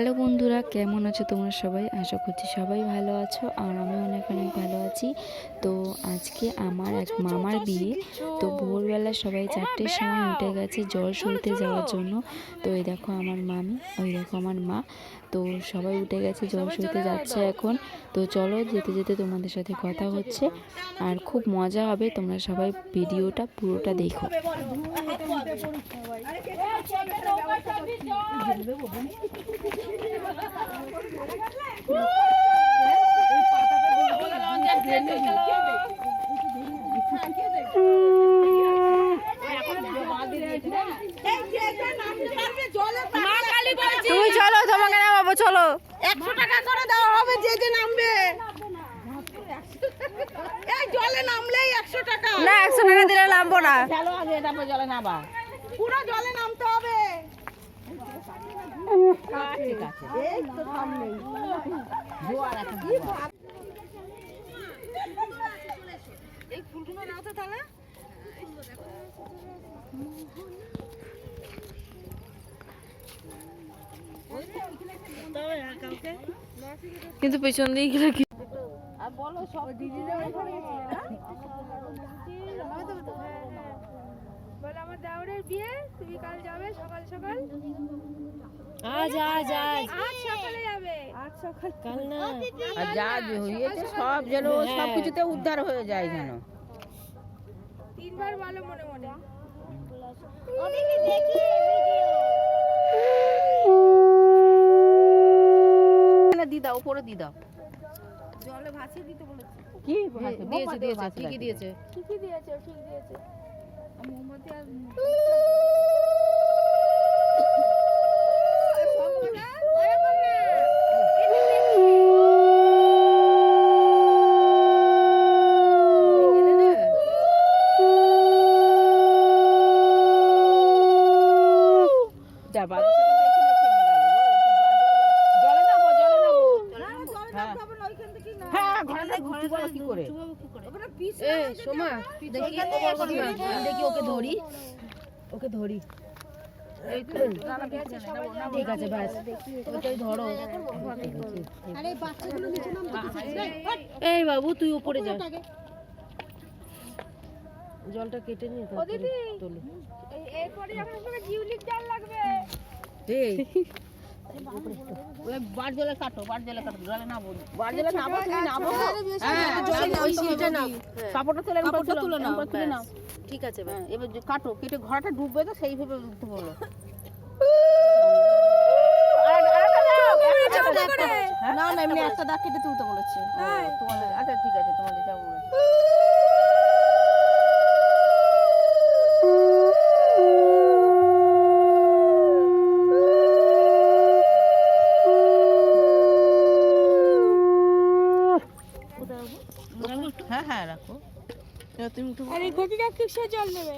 Hello বন্ধুরা, কেমন আছো তোমরা সবাই? আশা করছি সবাই ভালো আছো আর আমি অনেক অনেক ভালো আছি। তো আজকে আমার এক মামার বিয়ে। তো ভোরবেলা সবাই 4টের সময় উঠে গেছে জল সইতে যাওয়ার জন্য। তো এই দেখো আমার মামি, ওই দেখো আমার মা। তো সবাই উঠে গেছে, জল সইতে যাচ্ছে এখন। তো চলো, যেতে যেতে তোমাদের সাথে কথা হচ্ছে আর খুব মজা হবে। তোমরা সবাই ভিডিওটা পুরোটা দেখো। তুমি চলো, তোমাকে নামাবো, চলো। 100 টাকা করে দেওয়া হবে যে যে নামবে। এই জলে নামলেই 100 টাকা। না, 100 টাকা দিলে নামবো না। চলো আগে তারপর জলে নামবা। পুরো জলে নামতে হবে। ঠিক আছে। এই তো সামনেই। জোয়ার আছে। এই ফুলগুলো নাও তো তাহলে। কিন্তু পেছন দিয়ে গেলে কি আর বলো সব দিদিদের ওখানে গেছিলে না? বলে আমার দেওরের বিয়ে, তুমি কাল যাবে সকাল সকাল। আজ সকালে যাবে। কাল না। আর যা হয়েছে সব যেন সব কিছুতে উদ্ধার হয়ে যায় যেন। 3বার বলো মনে মনে। দিদা উপরে দিদা জলে ভাসিয়ে দিতে বলেছে। কি দিয়েছে ঠিকই দিয়েছে। কি দিয়েছে? ঠিক দিয়েছে। মোমবাতি আর দেখি ওকে ধরি। ঠিক আছে, ব্যাস ওটাই ধরো। এই বাবু, তুই উপরে যা, জলটা কেটে নিয়ে তোলো। এরপরে যখন তোমাকে জিউলিক জাল লাগবে। বার জলে কাটো জলে নামো বার জলে নামো তুমি নামো কাপড়টা তুলে নাও ঠিক আছে, এবার কাটো কেটে ঘোড়াটা ডুববে তো সেইভাবে উঠতে বলো না এমনি একটা দাগ কেটে তুলতে বলেছে তোমাদের আচ্ছা ঠিক আছে তোমাদের যাবো হ্যাঁ রাখো তুমি আর এই ঘটিটা কিসে জল নেবে?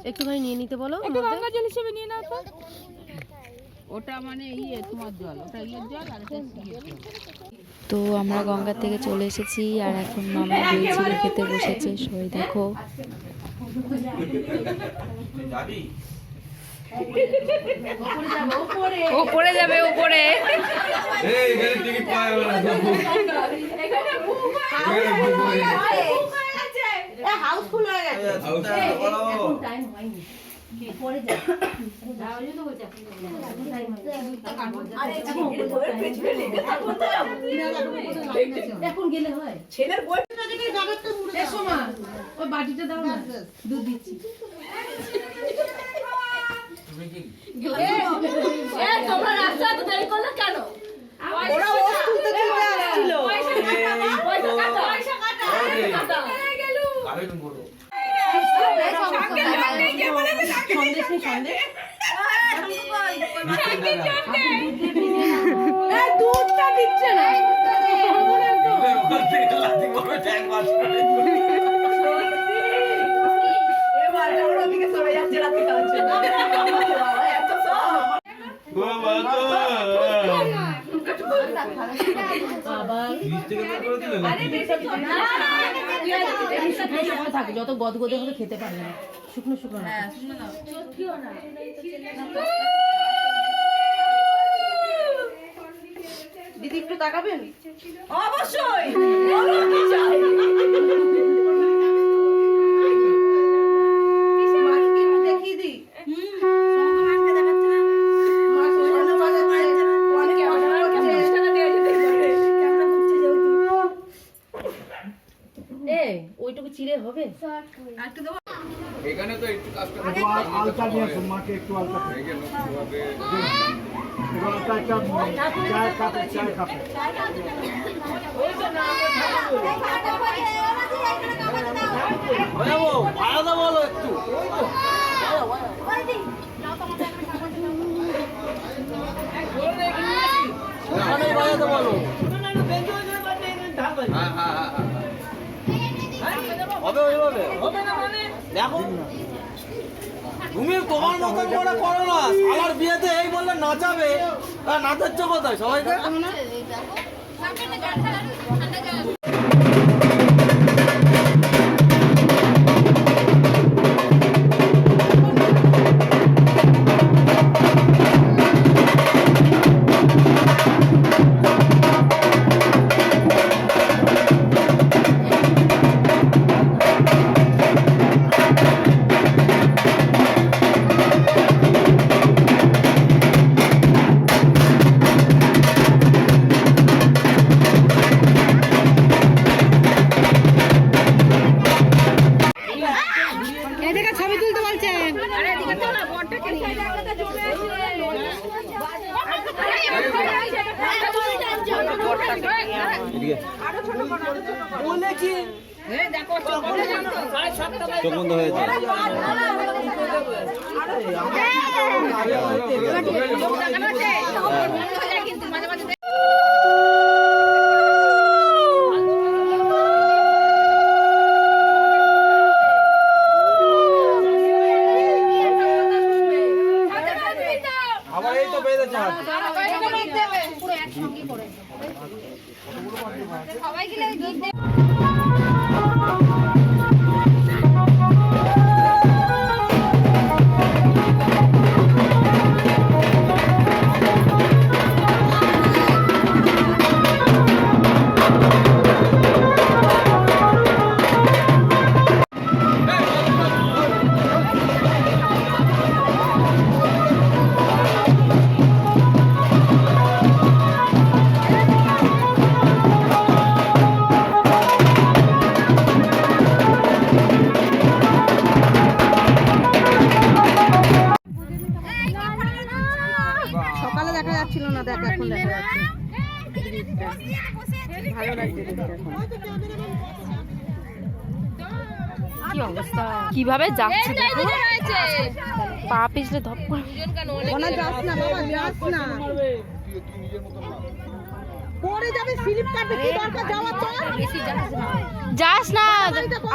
একটুখানি নিয়ে নিতে বলো। একটু গঙ্গা জল হিসেবে নিয়ে নাও তো। ওটা মানে তোমার জল ওটা জল আর এটা তো আমরা গঙ্গা থেকে চলে এসেছি আর এখন মামা দই চিড়ে খেতে বসেছে। সবাই দেখো। উপরে যাবে উপরে। হাউসফুল হয়ে গেছে এখন গেলে হয় ছেলের ওই বাটিটা দাও না, দুধ দিচ্ছি। তোমরা রাস্তা এত দেরি করলে কেন? ওরা ওষ তুলতে আসছিল দুধটা দিচ্ছে না। যত গদগদে হবে খেতে পারবে না, শুকনো শুকনো না। একটু তাকাবেন? অবশ্যই। বলো কি চাই? মাকে কি একটু দেখিয়ে দিই? মাকে দেখাচ্ছে না? মাকে সামনে বাজাচ্ছে। অনেক পড়াশোনা করছে। ক্যামেরা ঘুরছে যেহেতু। ওইটুকু চিড়ে হবে? একটু দেবো? এখানে তো একটু কাজটা আলতা নিয়ে আসুন, মাকে একটু আলতা খাই। চায় কাপে আলাদা বলো একটু বাজাতে বলো। হবে ওইভাবে দেখো তুমি তোমার মতন করে করো না। আমার বিয়েতে এই বললে নাচাবে, নাচাচ্ছ কোথায় সবাইকে? এদিকে ছবি তুলতে বলছে। বলেছি চোখ বন্ধ হয়েছে। আবার এই তো বেঁধেছে হাত। সকালে দেখা যাচ্ছিল না, দেখ এখন দেখা যাচ্ছে। ভালো লাগছে দেখতে এখন। কি অবস্থা, কিভাবে যাচ্ছে দেখো, পা পিছলে ধপ করে। ওনা যাস না বাবা, যাস না। পরে যাবে, স্লিপ কাটবে, কি দরকার যাওয়ার? তো যাস না,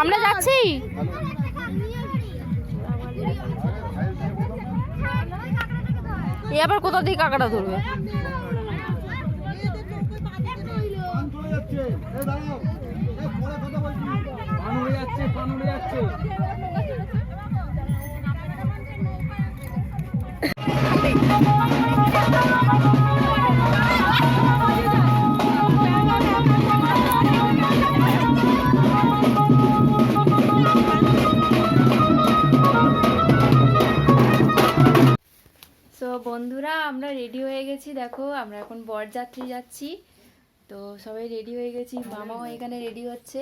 আমরা যাচ্ছি। এ আবার কোথা থেকে কাকাটা ধরবে? সো বন্ধুরা, আমরা রেডি হয়ে গেছি। দেখো আমরা এখন বরযাত্রী যাচ্ছি। তো সবাই রেডি হয়ে গেছি, মামাও এখানে রেডি হচ্ছে।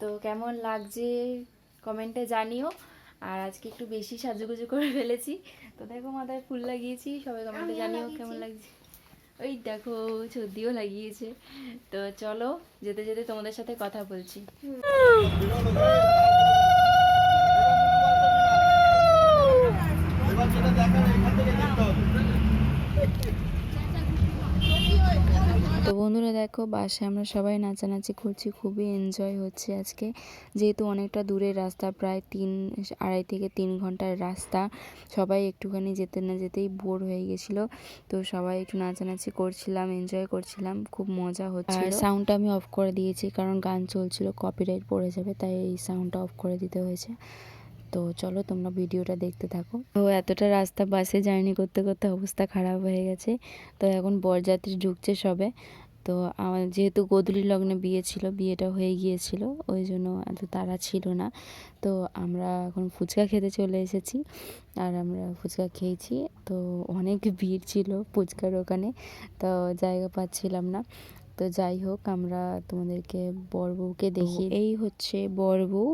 তো কেমন লাগছে কমেন্টে জানিও। আর আজকে একটু বেশি সাজুগুজু করে ফেলেছি, তো দেখো মাথায় ফুল লাগিয়েছি। সবাই কমেন্টে জানিও কেমন লাগছে। ওই দেখো সর্দিও লাগিয়েছে। তো চলো, যেতে যেতে তোমাদের সাথে কথা বলছি। তো বন্ধুরা দেখো, বাসায় আমরা সবাই নাচানাচি করছি, খুবই এনজয় হচ্ছে আজকে। যেহেতু অনেকটা দূরের রাস্তা, প্রায় 2.5 থেকে 3 ঘন্টার রাস্তা, সবাই একটুখানি যেতে না যেতেই বোর হয়ে গেছিলো। তো সবাই একটু নাচানাচি করছিলাম, এনজয় করছিলাম, খুব মজা হচ্ছে। আর সাউন্ডটা আমি অফ করে দিয়েছি, কারণ গান চলছিল, কপিরাইট পড়ে যাবে, তাই এই সাউন্ডটা অফ করে দিতে হয়েছে। তো চলো তোমরা ভিডিওটা দেখতে থাকো। তো এতটা রাস্তা বাসে জার্নি করতে করতে অবস্থা খারাপ হয়ে গেছে। তো এখন বরযাত্রী ঢুকছে সবে। তো আমার যেহেতু গোধূলি লগ্নে বিয়ে ছিল, বিয়েটা হয়ে গিয়েছিল, ওই জন্য এত তাড়া ছিল না। তো আমরা এখন ফুচকা খেতে চলে এসেছি, আর আমরা ফুচকা খেয়েছি। তো অনেক ভিড় ছিল ফুচকার ওখানে, তো জায়গা পাচ্ছিলাম না। তো যাই হোক, আমরা তোমাদেরকে বর বউকে দেখি। এই হচ্ছে বর বউ।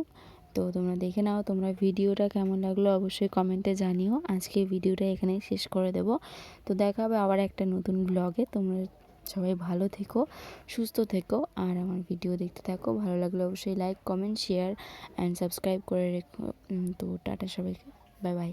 তো তোমরা দেখে নাও, তোমরা ভিডিওটা কেমন লাগলো অবশ্যই কমেন্টে জানিও। আজকে ভিডিওটা এখানেই শেষ করে দেব। তো দেখা হবে আবার একটা নতুন ব্লগে। তোমরা সবাই ভালো থেকো, সুস্থ থেকো, আর আমার ভিডিও দেখতে থাকো। ভালো লাগলে অবশ্যই like, comment, share and subscribe করে রেখো। তো টাটা সবাইকে, বাই বাই।